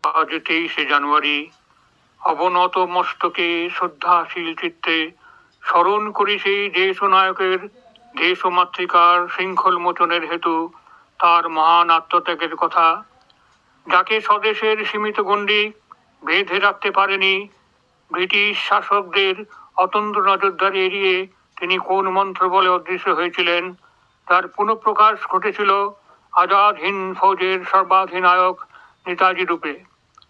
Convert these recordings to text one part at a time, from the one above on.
আজ 23শে জানুয়ারি অবনত মস্তকে শ্রদ্ধাশীল চিত্তে স্মরণ করি সেই দেশ ও নায়কের দেশ ও মাতৃকার শৃঙ্খল মোচনের হেতু তার মহান আত্মত্যাগের কথা, যাকে স্বদেশের সীমিত গণ্ডি বেঁধে রাখতে পারেনি ব্রিটিশ শাসকদের অতন্দ্র নজরদারি এড়িয়ে তিনি কোন মন্ত্র বলে অদৃশ্য হয়েছিলেন, তার পুনঃপ্রকাশ ঘটেছিল আজাদ হিন্দ ফৌজের সর্বাধিনায়ক নেতাজি রূপে।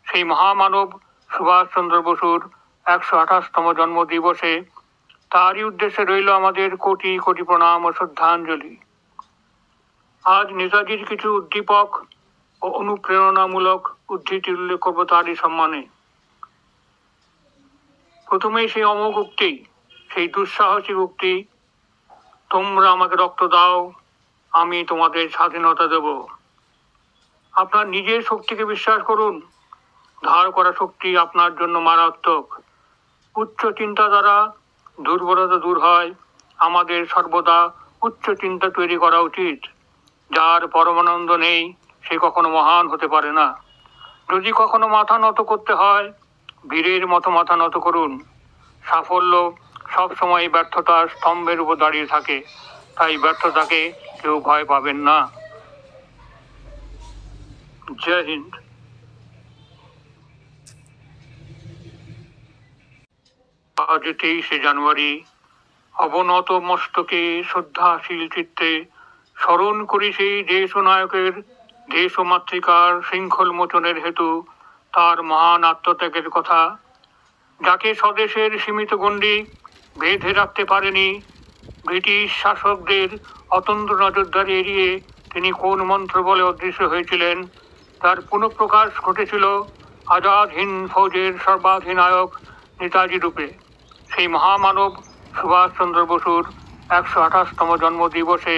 সেই মহামানব সুভাষ চন্দ্র বসুর 128তম জন্মদিবসে তারই উদ্দেশ্যে রইল আমাদের কোটি কোটি প্রণাম ও শ্রদ্ধাঞ্জলি। আজ নেতাজির কিছু উদ্দীপক ও অনুপ্রেরণামূলক উদ্ধৃতি উল্লেখ করব তারই সম্মানে। প্রথমেই সেই অমোঘ উক্তি, সেই দুঃসাহসিক উক্তি, তোমরা আমাকে রক্ত দাও, আমি তোমাদের স্বাধীনতা দেব। আপনার নিজের শক্তিকে বিশ্বাস করুন, ধার করা শক্তি আপনার জন্য মারাত্মক। উচ্চ চিন্তা দ্বারা দুর্বলতা দূর হয়, আমাদের সর্বদা উচ্চ চিন্তা তৈরি করা উচিত। যার পরমানন্দ নেই সে কখনো মহান হতে পারে না। যদি কখনো মাথা নত করতে হয়, বীরের মতো মাথা নত করুন। সাফল্য সবসময় ব্যর্থতার স্তম্ভের উপর দাঁড়িয়ে থাকে, তাই ব্যর্থতাকে কেউ ভয় পাবেন না। জয় হিন্দ। আজ 23শে জানুয়ারি অবনত মস্তকে শ্রদ্ধাশীল চিত্তে স্মরণ করি সেই দেশ ও নায়কের দেশ ও মাতৃকার শৃঙ্খল মোচনের হেতু তার মহান আত্মত্যাগের কথা, যাকে স্বদেশের সীমিত গণ্ডি বেঁধে রাখতে পারেনি ব্রিটিশ শাসকদের অতন্দ্র নজরদারি এড়িয়ে তিনি কোন মন্ত্র বলে অদৃশ্য হয়েছিলেন, তার পুনঃপ্রকাশ ঘটেছিল আজাদ হিন্দ ফৌজের সর্বাধিনায়ক নেতাজি রূপে। সেই মহামানব সুভাষ চন্দ্র বসুর 128তম জন্মদিবসে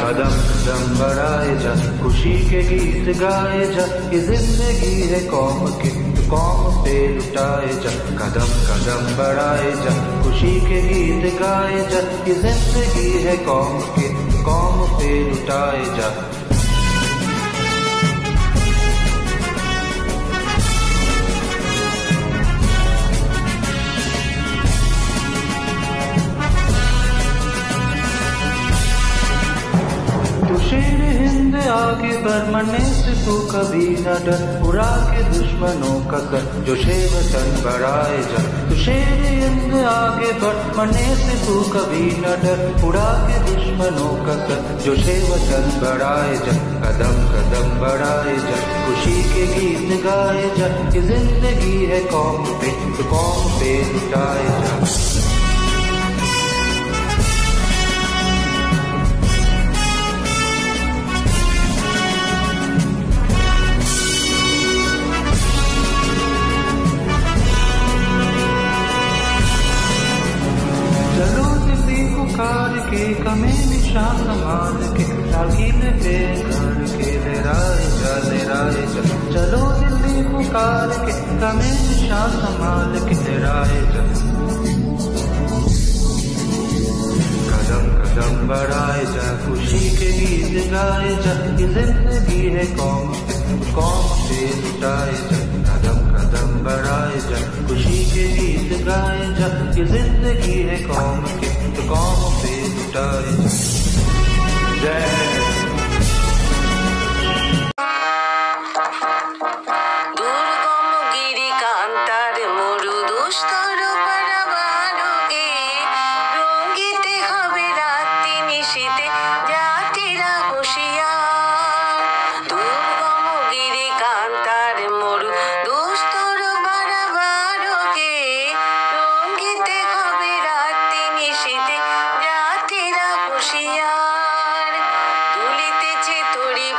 कदम कदम बढ़ाए जा, खुशी के गीत गाए जा, ये जिंदगी है कौम की तो कौम पे लुटाए जा। कदम कदम बढ़ाए जा, खुशी के गीत गाए जा, ये जिंदगी है कौम की तो कौम पे लुटाए जा। शेर हिंद आगे बढ़, मरने से तू कभी न डर, उड़ा के दुश्मनों का सर जो वतन बढ़ाए जा। तू शेर हिंद आगे बढ़, मरने से तू कभी न डर, उड़ा के दुश्मनों का सर जो वतन बढ़ाए जा। कदम कदम बढ़ाए जा, खुशी के गीत गाए जा, ये जिंदगी है कौम पे तो कौम पे लुटाए जा। के कमे निशान संभाल के राखील पे कर के लहराए जा। चलो दिल्ली पुकार के कमे निशान संभाल के लहराए जा। कदम कदम बढ़ाए जा, खुशी के गीत गाए जा, ये जिंदगी है कौम पे लुटाए जा। कदम कदम बढ़ाए जा, खुशी के गीत गाए जा, ये जिंदगी है कौम के तो कौम पे लुटाए जा। जय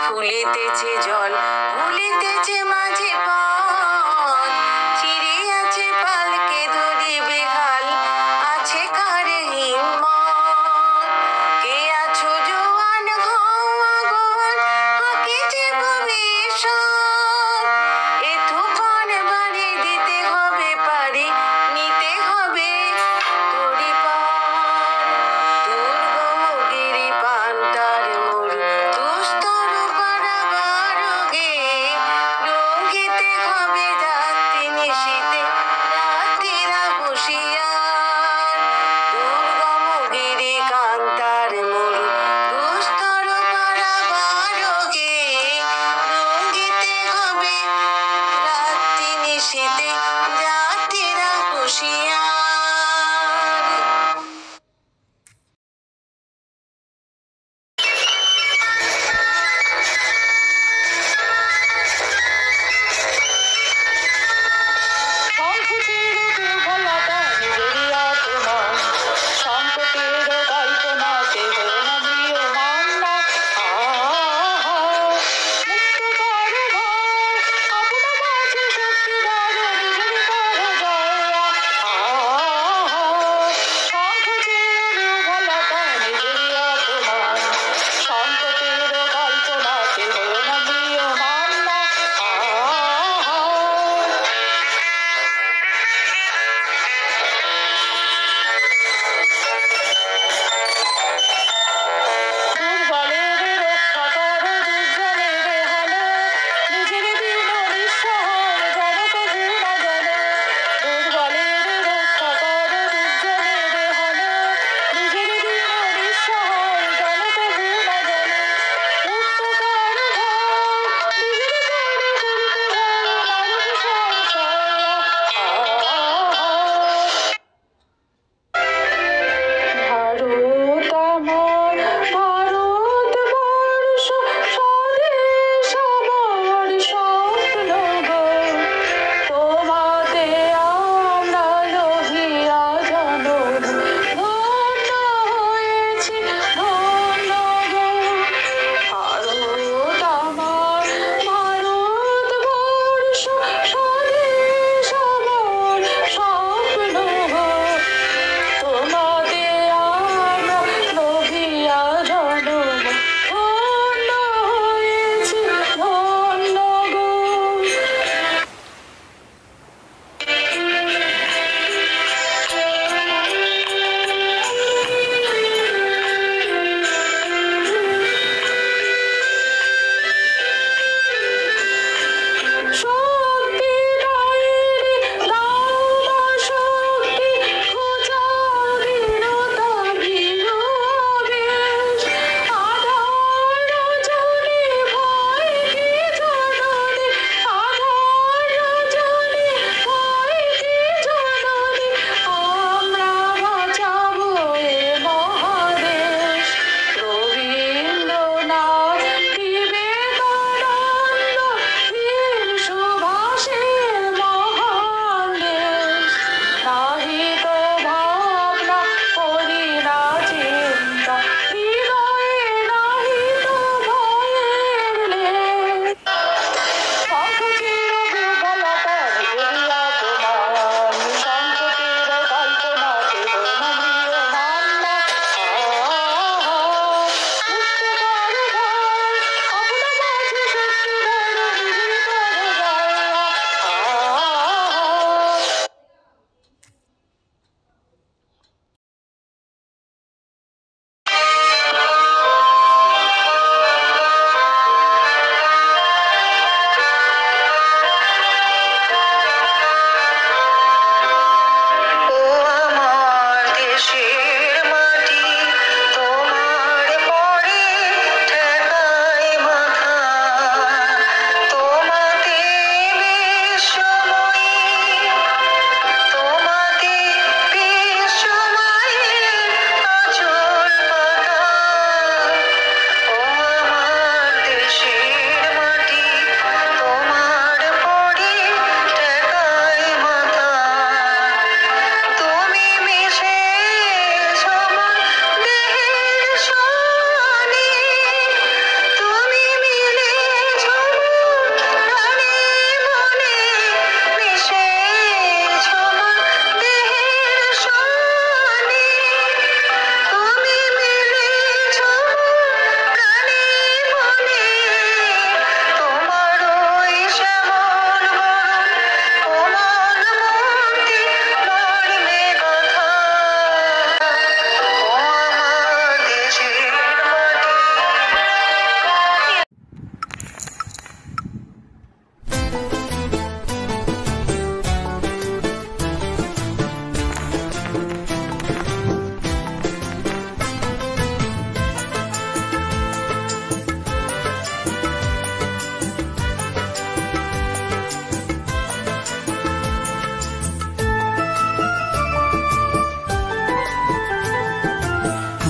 ভুলিতেছে জল, ভুলিতেছে মাঝে পথ, চিড়ে আছে পালকে ধরি বেহাল, আছে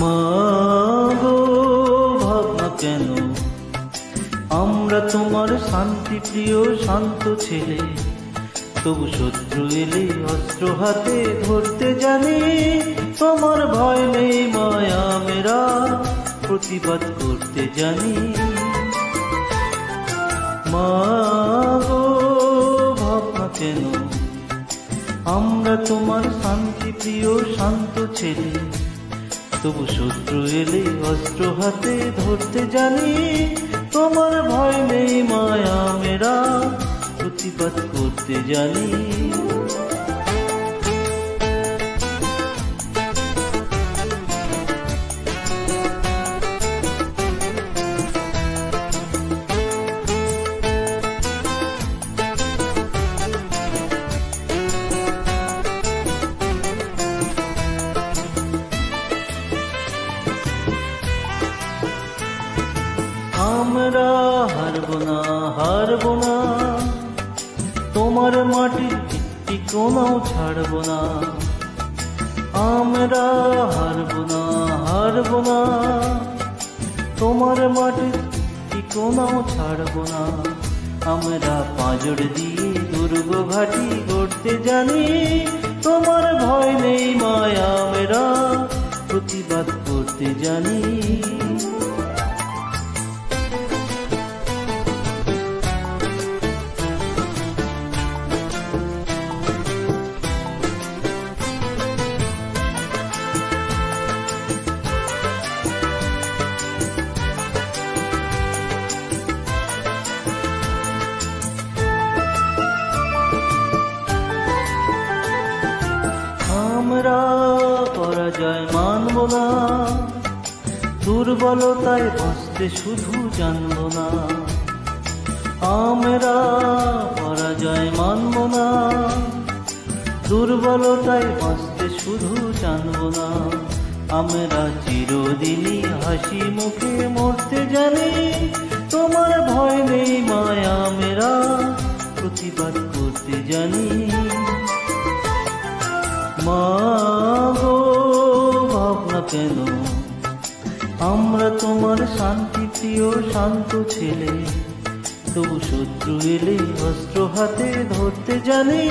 মা গো ভাবনা কেন, আমরা তোমার শান্তি প্রিয় শান্ত ছেলে, তবু শত্রু এলে অস্ত্র হাতে ধরতে জানি। তোমার ভয় নেই মায়া মেরা, প্রতিবাদ করতে জানি। মা গো ভাবনা কেন, আমরা তোমার শান্তি প্রিয় শান্ত ছেলে, তবু শত্রু এলে অস্ত্র হাতে ধরতে জানি। তোমার ভয় নেই মায়া মেরা, প্রতিবাদ করতে জানি। আমরা হারবো না, হারবো না, তোমার মাটির একটি কোনাও ছাড়বো না। আমরা হারবো না, হারবো না, তোমার মাটির একটি কোনাও ছাড়বো না। আমরা পাঁজর দিয়ে দুর্গ ঘাটি গড়তে জানি। তোমার ভয় নেই মায়া মেরা, প্রতিবাদ করতে জানি। আমরা পরাজয় মানব না, দুর্বলতায় বাঁচতে শুধু জানব না। আমরা পরাজয় মানব না, দুর্বলতায় বাঁচতে শুধু জানব না। আমরা চিরদিনই হাসি মুখে মরতে জানি। তোমার ভয় নেই মায়া মেরা, প্রতিবাদ করতে জানি। মা গো ভাবনা কেন, আমরা তোমার শান্তি প্রিয় শান্ত ছেলে, তবু শত্রু এলে অস্ত্র হাতে ধরতে জানি।